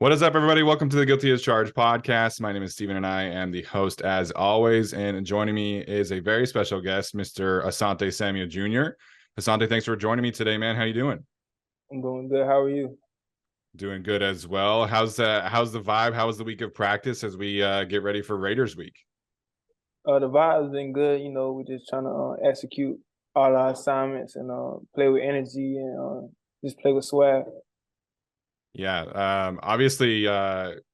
What is up, everybody? Welcome to the Guilty as Charged podcast. My name is Steven, and I am the host as always. And joining me is a very special guest, Mr. Asante Samuel Jr. Asante, thanks for joining me today, man. How you doing? I'm doing good. How are you? Doing good as well. How's the vibe? How was the week of practice as we get ready for Raiders week? The vibe's been good. We're just trying to execute all our assignments and play with energy and just play with swag. Yeah. Obviously,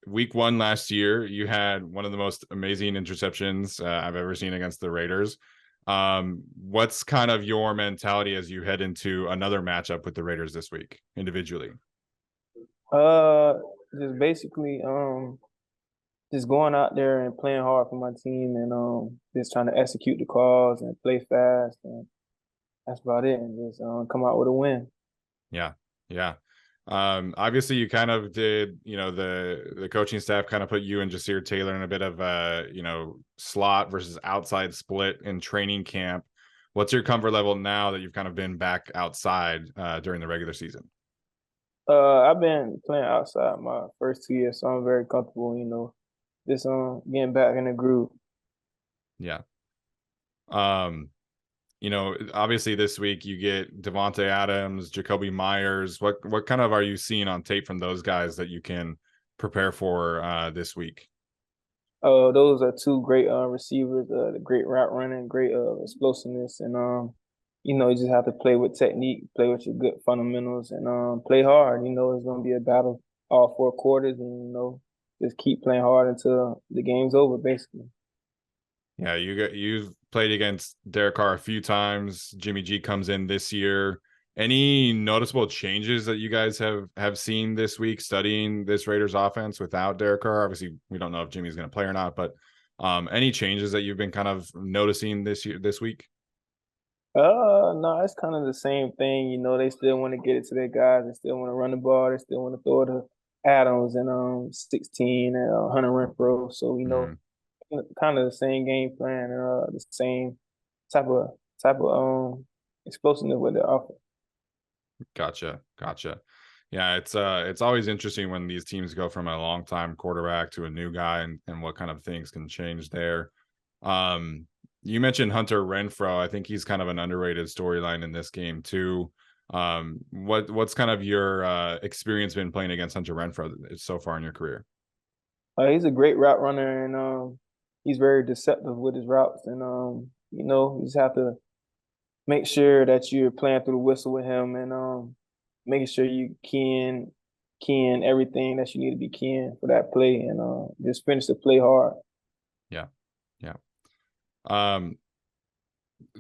week one last year, you had one of the most amazing interceptions I've ever seen against the Raiders. What's kind of your mentality as you head into another matchup with the Raiders this week individually? Uh, just basically just going out there and playing hard for my team and just trying to execute the calls and play fast, and that's about it. And just come out with a win. Yeah. Yeah. Obviously you kind of did, the coaching staff kind of put you and Jasir Taylor in a bit of a, slot versus outside split in training camp. What's your comfort level now that you've kind of been back outside during the regular season? I've been playing outside my first 2 years, so I'm very comfortable. Just getting back in the groove. Yeah. Obviously this week you get Devontae Adams, Jacoby Myers. What kind of are you seeing on tape from those guys that you can prepare for this week? Those are two great receivers, the great route running, great explosiveness, and you just have to play with technique, play with your good fundamentals, and play hard. It's gonna be a battle all 4 quarters, and just keep playing hard until the game's over, basically. Yeah, you've played against Derek Carr a few times. Jimmy G comes in this year. Any noticeable changes that you guys have seen this week studying this Raiders offense without Derek Carr? Obviously, we don't know if Jimmy's going to play or not, but any changes that you've been kind of noticing this week? No, it's kind of the same thing. They still want to get it to their guys. They still want to run the ball. They still want to throw it to Adams and 16 and Hunter Renfrow. So Mm, kind of the same game plan, the same type of explosiveness with the offense. gotcha. Yeah, it's always interesting when these teams go from a long-time quarterback to a new guy and what kind of things can change there. You mentioned Hunter Renfrow. I think he's kind of an underrated storyline in this game too. What's kind of your experience been playing against Hunter Renfrow so far in your career? He's a great route runner, and he's very deceptive with his routes. And you just have to make sure that you're playing through the whistle with him, and making sure you keying everything that you need to be keying for that play, and just finish the play hard. Yeah, yeah. Um,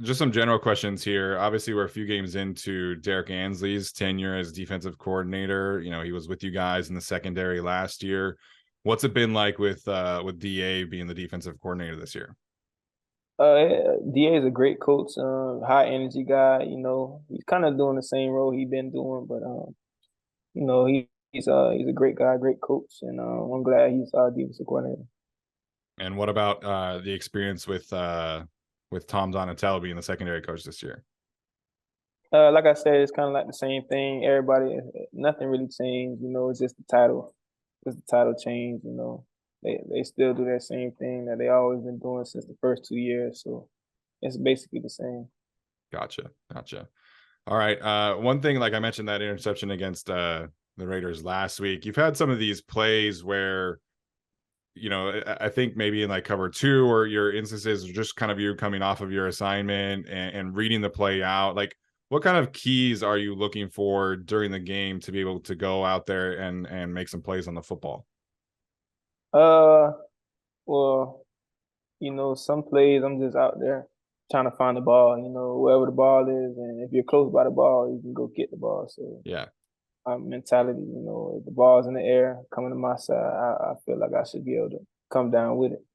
just some general questions here. Obviously, we're a few games into Derek Ansley's tenure as defensive coordinator. He was with you guys in the secondary last year. What's it been like with DA being the defensive coordinator this year? DA is a great coach, high energy guy. He's kind of doing the same role he's been doing, but he's a great guy, great coach, and I'm glad he's our defensive coordinator. And what about the experience with Tom Donatello being the secondary coach this year? Like I said, it's kind of like the same thing. Nothing really changed. It's just the title. Just the title change. They still do that same thing that they always been doing since the first 2 years. So it's basically the same. Gotcha. All right. One thing, like I mentioned, that interception against the Raiders last week. You've had some of these plays where, I think maybe in like cover two or your instances, just kind of you coming off of your assignment and reading the play out. Like, what kind of keys are you looking for during the game to be able to go out there and make some plays on the football? Uh, well, some plays I'm just out there trying to find the ball. Wherever the ball is, and if you're close by the ball, you can go get the ball. So Yeah. mentality, if the ball's in the air coming to my side, I feel like I should be able to come down with it.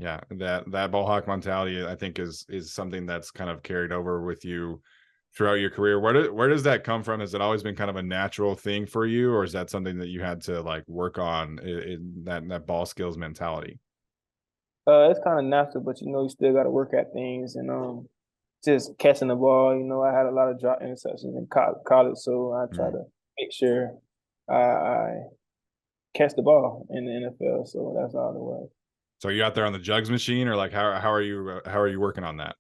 Yeah, that Mohawk mentality, I think, is something that's kind of carried over with you throughout your career. Where does that come from? Has it always been kind of a natural thing for you, or is that something that you had to like work on in that ball skills mentality? It's kind of natural, but you still got to work at things and just catching the ball. I had a lot of drop interceptions in college, so I try Mm, to make sure I catch the ball in the NFL. So that's all it was. So are you out there on the jugs machine, or like how are you working on that?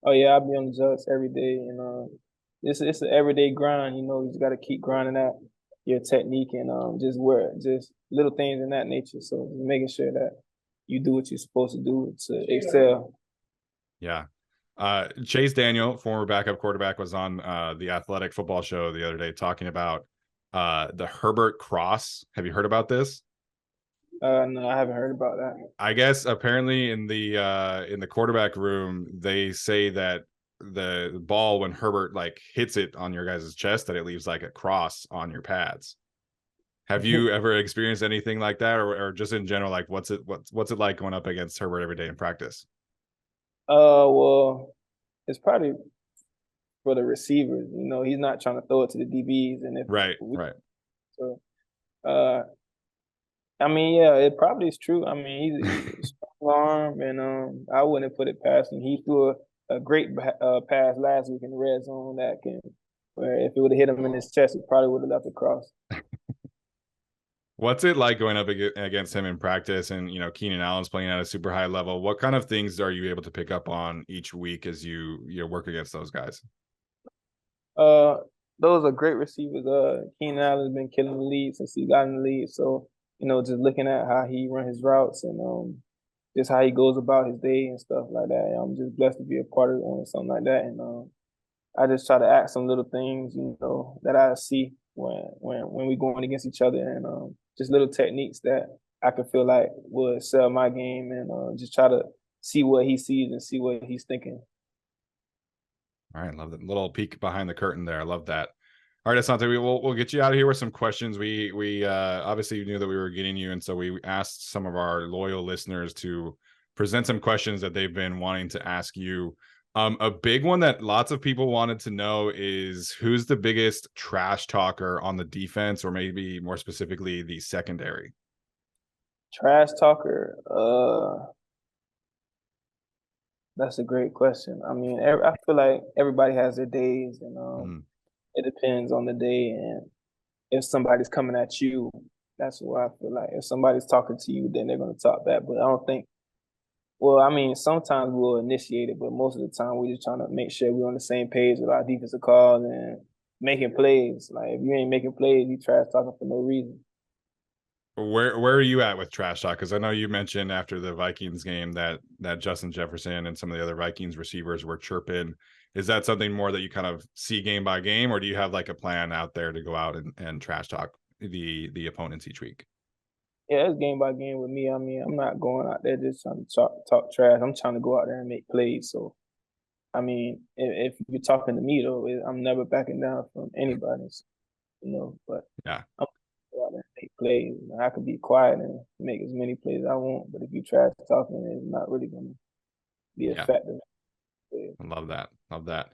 Oh yeah, I'll be on the jugs every day, and it's an everyday grind. You know, you just got to keep grinding out your technique and just little things in that nature. So making sure that you do what you're supposed to do to excel. Yeah. Chase Daniel, former backup quarterback, was on the Athletic Football Show the other day talking about the Herbert cross. Have you heard about this? No, I haven't heard about that. I guess apparently in the quarterback room, they say that the ball, when Herbert like hits it on your guys' chest, that it leaves like a cross on your pads. Have you ever experienced anything like that, or just in general, like what's it like going up against Herbert every day in practice? Well, it's probably for the receivers. You know, he's not trying to throw it to the DBs, and if Right, we, right. so, uh, I mean, yeah, it probably is true. I mean, he's a strong arm, and I wouldn't put it past him. He threw a great pass last week in the red zone that can, where if it would have hit him in his chest, it probably would have left across. What's it like going up against him in practice? And Keenan Allen's playing at a super high level. What kind of things are you able to pick up on each week as you work against those guys? Uh, those are great receivers. Keenan Allen's been killing the lead since he got in the league. So you know, just looking at how he run his routes and just how he goes about his day and stuff like that. I'm just blessed to be a part of something like that. And I just try to act some little things, you know, that I see when we going against each other, and just little techniques that I could feel like would sell my game, and just try to see what he sees and see what he's thinking. All right, love that little peek behind the curtain there. I love that. All right, Asante, we'll get you out of here with some questions. We obviously knew that we were getting you, and so we asked some of our loyal listeners to present some questions that they've been wanting to ask you. A big one that lots of people wanted to know is who's the biggest trash talker on the defense, or maybe more specifically the secondary. Trash talker. That's a great question. I mean, I feel like everybody has their days, and Mm. it depends on the day. And if somebody's coming at you, that's what I feel like. If somebody's talking to you, then they're going to talk back. But I don't think. Well, I mean, sometimes we'll initiate it, but most of the time we're just trying to make sure we're on the same page with our defensive calls and making plays. Like if you ain't making plays, you trash talking for no reason. Where are you at with trash talk? Because I know you mentioned after the Vikings game that Justin Jefferson and some of the other Vikings receivers were chirping. Is that something more that you kind of see game by game, or do you have like a plan out there to go out and trash talk the opponents each week? Yeah, it's game by game with me. I mean, I'm not going out there just trying to talk trash. I'm trying to go out there and make plays. So I mean, if you're talking to me though, I'm never backing down from anybody, you know. But Yeah, I'm gonna go out there and make plays. I could be quiet and make as many plays as I want, but if you trash talking, it's not really gonna be yeah. effective. I love that. Love that.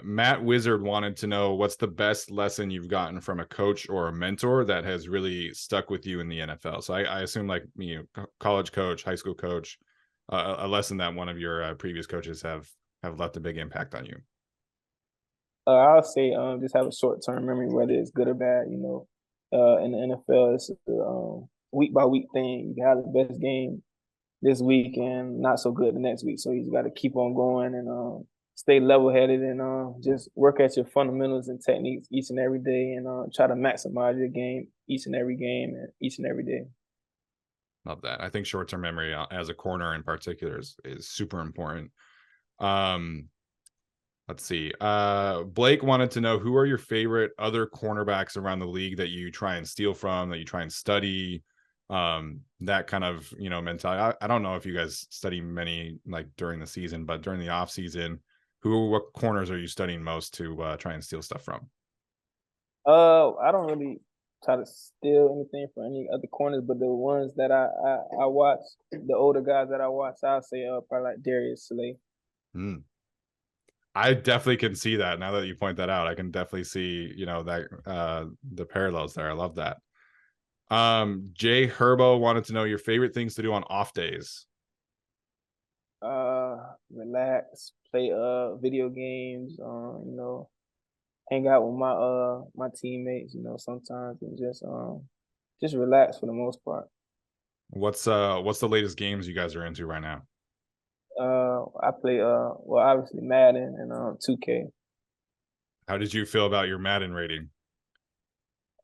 Matt Wizard wanted to know what's the best lesson you've gotten from a coach or a mentor that has really stuck with you in the NFL. So I assume like college coach, high school coach, a lesson that one of your previous coaches have left a big impact on you. I'll say just have a short term memory, whether it's good or bad. You know, in the NFL, it's a week by week thing. You have the best game this week and not so good the next week. So you just got to keep on going and stay level headed and just work at your fundamentals and techniques each and every day, and try to maximize your game each and every game and each and every day. Love that. I think short term memory as a corner in particular is super important. Um, Let's see. Blake wanted to know who are your favorite other cornerbacks around the league that you try and steal from, that you try and study, that kind of mentality. I don't know if you guys study many like during the season, but during the off season, what corners are you studying most to try and steal stuff from? I don't really try to steal anything from any other corners, but the ones that I watch, the older guys that I watch, I'll say probably like Darius Slay. Hmm. I definitely can see that now that you point that out. I can definitely see, that the parallels there. I love that. Jay Herbo wanted to know your favorite things to do on off days. Relax, play video games, you know, hang out with my teammates, you know, sometimes, and just just relax for the most part. What's the latest games you guys are into right now? I play well, obviously Madden and 2K. How did you feel about your Madden rating?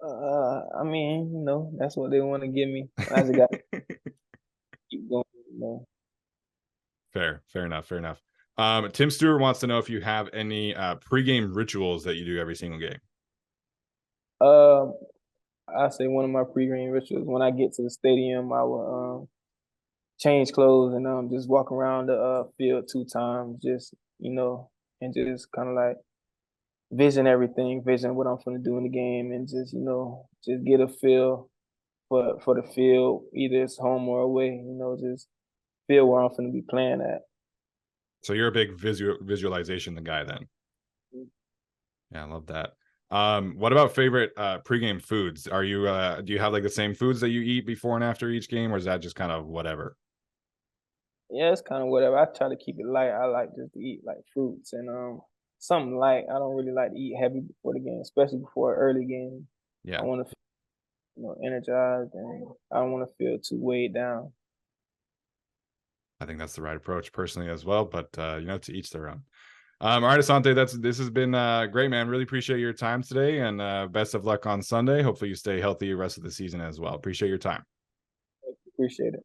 I mean, that's what they want to give me. I just got to keep going. Fair enough, fair enough. Tim Stewart wants to know if you have any pregame rituals that you do every single game. Um, I say one of my pregame rituals when I get to the stadium, I will change clothes and just walk around the field 2 times, just and just kind of like vision what I'm gonna do in the game, and just just get a feel for the field, either it's home or away. Just feel where I'm gonna be playing at. So you're a big visualization guy then. Yeah, I love that. What about favorite pregame foods? Are you do you have like the same foods that you eat before and after each game, or is that just kind of whatever? Yeah, it's kind of whatever. I try to keep it light. I like just to eat like fruits and something light. I don't really like to eat heavy before the game, especially before an early game. I Yeah, want to energized, and I don't want to feel too weighed down. I think that's the right approach personally as well, but to each their own. All right, Asante, this has been great, man. Really appreciate your time today, and best of luck on Sunday. Hopefully you stay healthy the rest of the season as well. Appreciate your time. Appreciate it.